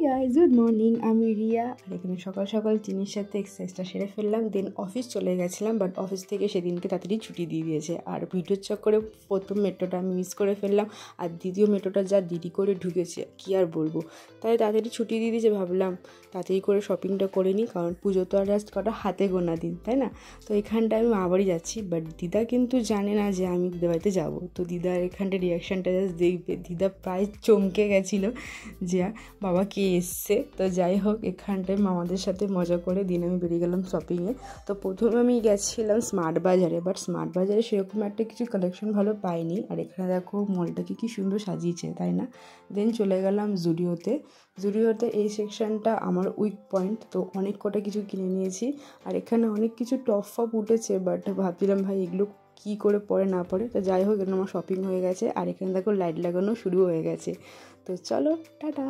Guys, good morning. আমি রিয়া, আর এখানে সকাল সকাল চিনির সাথে এক্সারসাইজটা সেরে ফেললাম। দেন অফিস চলে গেছিলাম, বাট অফিস থেকে সেদিনকে তাড়াতাড়ি ছুটি দিয়ে দিয়েছে। আর ভিডিওর চক্করে প্রথম মেট্রোটা আমি মিস করে ফেললাম, আর দ্বিতীয় মেট্রোটা যা দেরি করে ঢুকেছে কী আর বলবো। তাই তাড়াতাড়ি ছুটি দিয়ে দিয়েছে, ভাবলাম তাড়াতাড়ি করে শপিংটা করে নিই, কারণ পুজো তো আর জাস্ট কটা হাতে গোনা দিন, তাই না? তো এখানটায় আমি মা বাড়ি যাচ্ছি, বাট দিদা কিন্তু জানে না যে আমি দিদা বাড়িতে যাবো। তো দিদার এখানটা রিয়াকশানটা জাস্ট দেখবে, দিদা প্রায় চমকে গেছিলো যে বাবা কে এসছে। তো যাই হোক, এখানটায় মামাদের সাথে মজা করে দিন আমি বেরিয়ে গেলাম শপিংয়ে। তো প্রথমে আমি গেছিলাম স্মার্ট বাজারে, বাট স্মার্ট বাজারে সেরকম একটা কিছু কালেকশন ভালো পাইনি। আর এখানে দেখো মলটাকে কি সুন্দর সাজিয়েছে, তাই না? দেন চলে গেলাম জুডিওতে। জুডিওতে এই সেকশনটা আমার উইক পয়েন্ট, তো অনেক কটা কিছু কিনে নিয়েছি। আর এখানে অনেক কিছু টপ ফপ উঠেছে, বাট ভাবছিলাম ভাই এগুলো কী করে পরে না পরে। তো যাই হোক, এখানে আমার শপিং হয়ে গেছে। আর এখানে দেখো লাইট লাগানো শুরু হয়ে গেছে। তো চলো, টাটা।